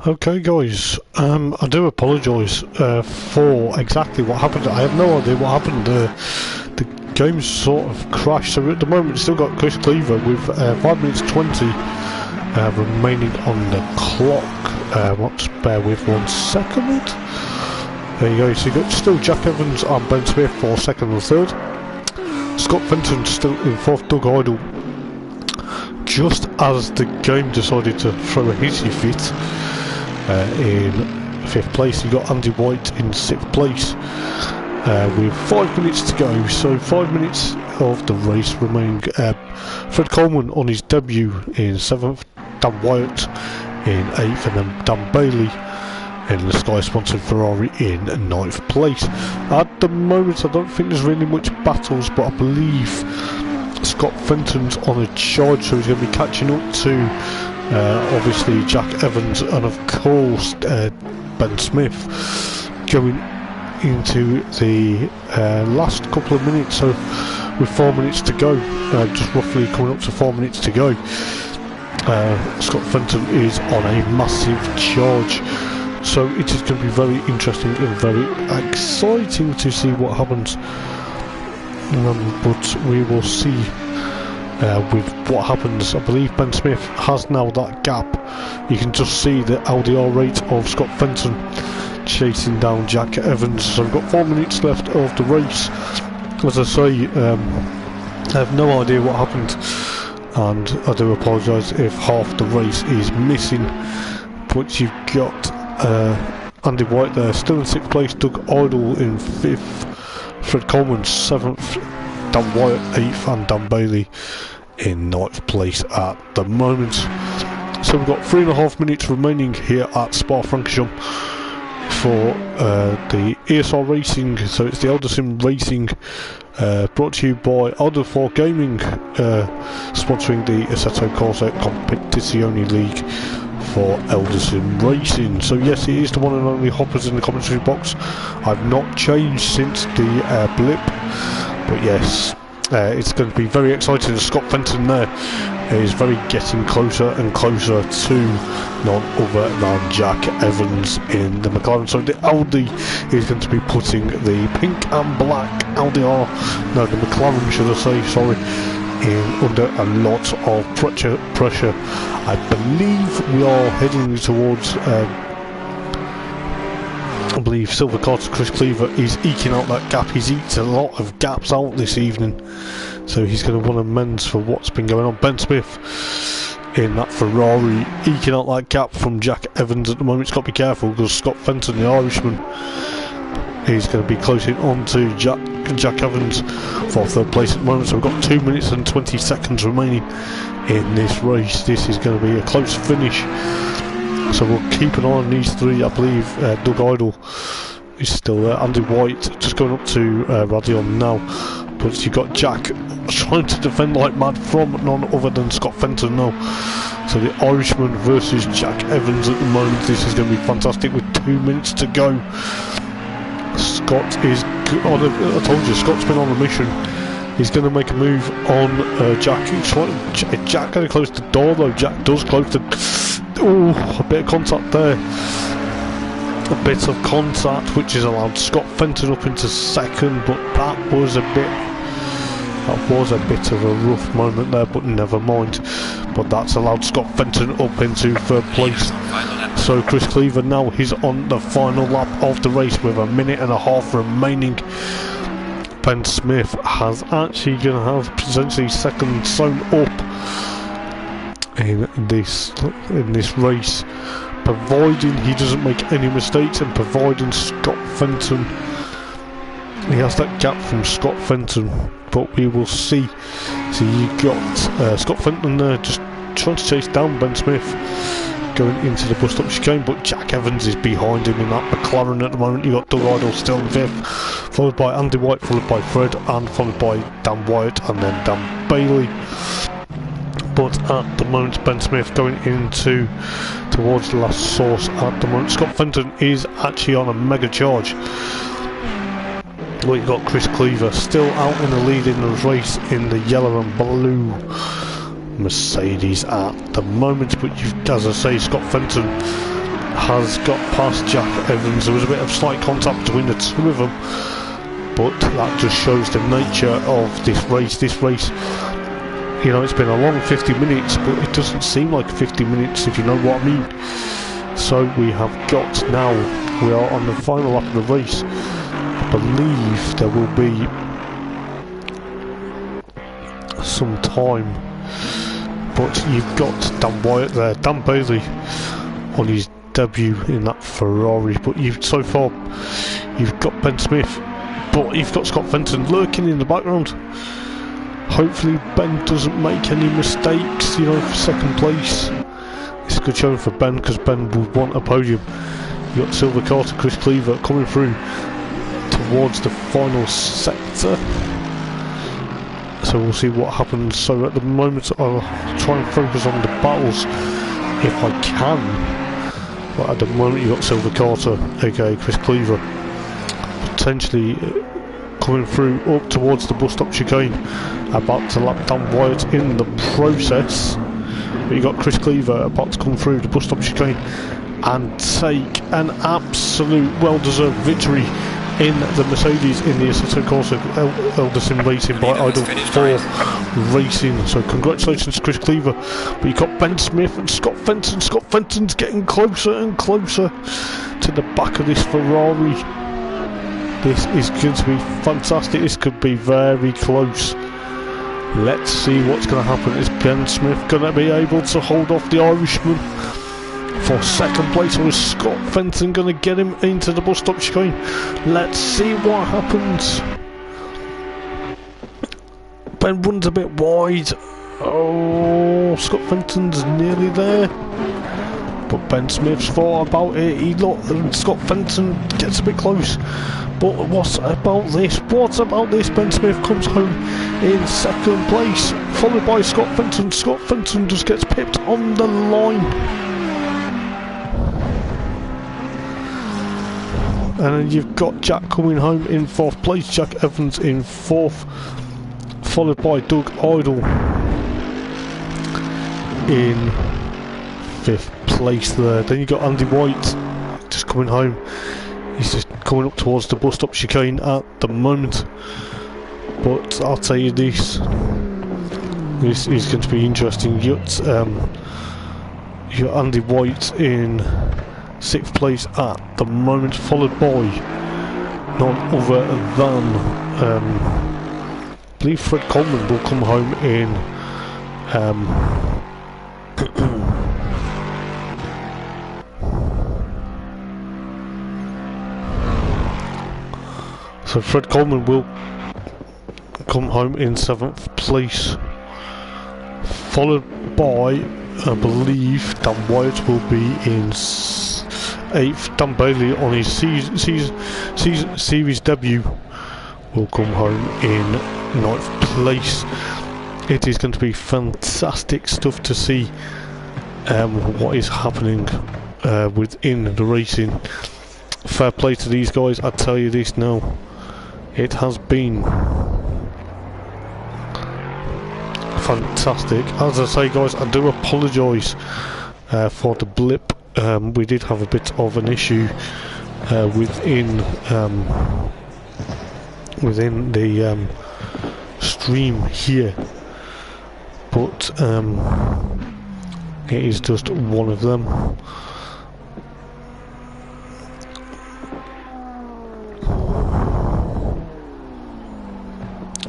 Okay guys, I do apologise for exactly what happened. I have no idea what happened. The game sort of crashed, so at the moment we've still got Chris Cleaver with 5 minutes 20 remaining on the clock. Let's bear with 1 second. There you go, so you've got still Jack Evans and Ben Smith for second and third. Scott Fenton still in fourth, Doug Idol. Just as the game decided to throw a hissy fit in 5th place, you got Andy White in 6th place with 5 minutes to go. So 5 minutes of the race remaining. Fred Coleman on his debut in 7th, Dan Wyatt in 8th, and then Dan Bailey in the Sky sponsored Ferrari in 9th place. At the moment I don't think there's really much battles, but I believe Scott Fenton's on a charge, so he's going to be catching up to obviously Jack Evans and of course Ben Smith going into the last couple of minutes. So with 4 minutes to go, just roughly coming up to 4 minutes to go, Scott Fenton is on a massive charge. So it is going to be very interesting and very exciting to see what happens. But we will see with what happens. I believe Ben Smith has now that gap. You can just see the LDR rate of Scott Fenton chasing down Jack Evans. So we've got 4 minutes left of the race. As I say, I have no idea what happened, and I do apologise if half the race is missing. But you've got Andy White there still in 6th place, Doug Idol in 5th, Fred Coleman 7th, Dan Wyatt 8th, and Dan Bailey in 9th place at the moment. So we've got 3.5 minutes remaining here at Spa-Francorchamps for the ESR Racing. So it's the Elder Racing, brought to you by Idol4 Gaming, sponsoring the Assetto Corsa Competizione League for Elder Racing. So yes, it is the one and only Hoppers in the commentary box. I've not changed since the blip, but yes, it's going to be very exciting. Scott Fenton there is getting closer and closer to none other than Jack Evans in the McLaren. So the Audi is going to be putting the pink and black LDR, no, the McLaren should I say, sorry, in under a lot of pressure. I believe we are heading towards I believe Silver Carter Chris Cleaver is eking out that gap. He's eked a lot of gaps out this evening, so he's going to want amends for what's been going on. Ben Smith in that Ferrari eking out that gap from Jack Evans at the moment. He's got to be careful because Scott Fenton, the Irishman, is going to be closing on to Jack Evans for 3rd place at the moment. So we've got 2 minutes and 20 seconds remaining in this race. This is going to be a close finish, so we'll keep an eye on these three. I believe Doug Idol is still there. Andy White just going up to Radion now, but you've got Jack trying to defend like mad from none other than Scott Fenton now. So the Irishman versus Jack Evans at the moment. This is going to be fantastic with 2 minutes to go. Scott is I told you, Scott's been on a mission. He's going to make a move on Jack. Jack going to close the door though. Jack does close the... Oh, a bit of contact there. A bit of contact which has allowed Scott Fenton up into 2nd, but that was a bit of a rough moment there, but never mind. But that's allowed Scott Fenton up into 3rd place. So Chris Cleaver now, he's on the final lap of the race with 1.5 minutes remaining. Ben Smith has actually going to have potentially 2nd sewn up in this race, providing he doesn't make any mistakes and providing Scott Fenton, he has that gap from Scott Fenton, but we will see. So you got Scott Fenton there just trying to chase down Ben Smith going into the bus stop chicane, but Jack Evans is behind him in that McLaren at the moment. You got Doug Idol still in 5th, followed by Andy White, followed by Fred, and followed by Dan Wyatt, and then Dan Bailey. But at the moment, Ben Smith going towards the last source at the moment. Scott Fenton is actually on a mega charge. Well, you've got Chris Cleaver still out in the lead in the race in the yellow and blue Mercedes at the moment, but you've, as I say, Scott Fenton has got past Jack Evans. There was a bit of slight contact between the two of them, but that just shows the nature of this race. This race, you know, it's been a long 50 minutes, but it doesn't seem like 50 minutes, if you know what I mean. So we have got now, we are on the final lap of the race. I believe there will be some time, but you've got Dan Wyatt there, Dan Bailey on his debut in that Ferrari, but so far you've got Ben Smith, but you've got Scott Fenton lurking in the background. Hopefully Ben doesn't make any mistakes, you know, for second place. It's a good showing for Ben, because Ben will want a podium. You've got Silver Carter, Chris Cleaver coming through towards the final sector. So we'll see what happens. So at the moment I'll try and focus on the battles if I can. But at the moment you've got Silver Carter, aka Chris Cleaver, potentially coming through up towards the bus stop chicane, about to lap Dan Wyatt in the process. But you've got Chris Cleaver about to come through the bus stop chicane and take an absolute well-deserved victory in the Mercedes in the Assetto Corsa Eldar Racing by Idol4 Racing. So congratulations to Chris Cleaver. But you've got Ben Smith and Scott Fenton. Scott Fenton's getting closer and closer to the back of this Ferrari. This is going to be fantastic. This could be very close. Let's see what's going to happen. Is Ben Smith going to be able to hold off the Irishman for second place, or is Scott Fenton going to get him into the bus stop chicane? Let's see what happens. Ben runs a bit wide. Oh, Scott Fenton's nearly there, but Ben Smith's thought about it. And Scott Fenton gets a bit close. But what about this? What about this? Ben Smith comes home in second place, followed by Scott Fenton. Scott Fenton just gets pipped on the line. And then you've got Jack coming home in fourth place, Jack Evans in fourth, followed by Doug Idol in fifth place there. Then you've got Andy White just coming home. He's just coming up towards the bus stop chicane at the moment. But I'll tell you this is going to be interesting. You've got Andy White in sixth place at the moment, followed by none other than I believe Fred Coleman will come home in so Fred Coleman will come home in seventh place, followed by, I believe, Dan Wyatt will be in eighth. Dan Bailey on his series debut will come home in ninth place. It is going to be fantastic stuff to see what is happening within the racing. Fair play to these guys, I tell you this now. It has been fantastic. As I say, guys, I do apologise for the blip. We did have a bit of an issue within the stream here, but it is just one of them.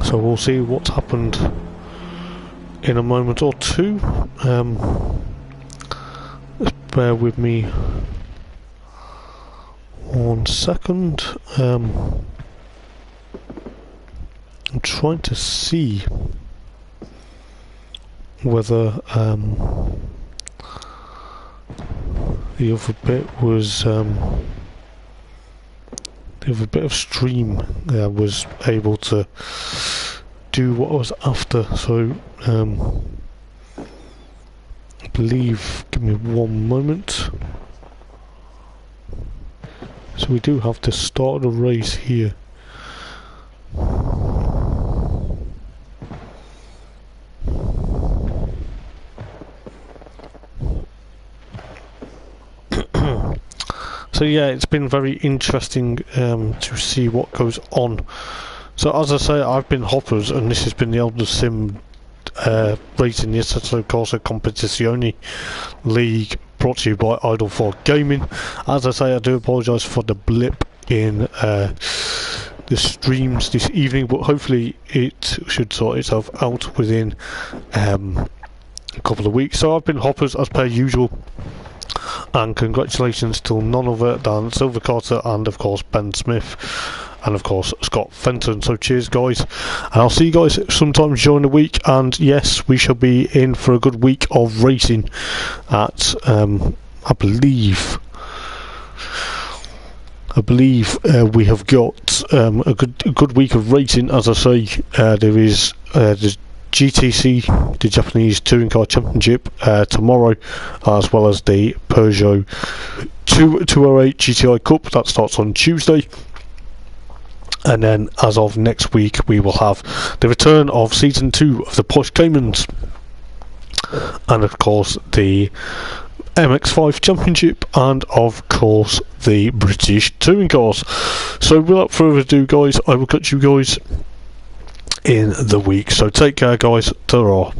So we'll see what's happened in a moment or two. Just bear with me 1 second. I'm trying to see whether the other bit was the other bit of stream was able to do what I was after. So I believe, give me 1 moment. So we do have to start the race here. So yeah, it's been very interesting to see what goes on. So as I say, I've been Hoppers, and this has been the Eldar Sim racing the Assetto Corsa Competizione League, brought to you by Idol4 Gaming. As I say, I do apologise for the blip in the streams this evening, but hopefully it should sort itself out within a couple of weeks. So I've been Hoppers as per usual, and congratulations to none other than Silver Carter and of course Ben Smith and of course Scott Fenton. So cheers guys, and I'll see you guys sometime during the week. And yes, we shall be in for a good week of racing at I believe we have got a good week of racing. As I say, there is the GTC, the Japanese Touring Car Championship, tomorrow, as well as the Peugeot 208 GTI Cup that starts on Tuesday. And then as of next week we will have the return of season 2 of the Porsche Caymans, and of course the MX5 Championship, and of course the British Touring Cars. So without further ado guys, I will catch you guys in the week. So take care guys, ta-ra.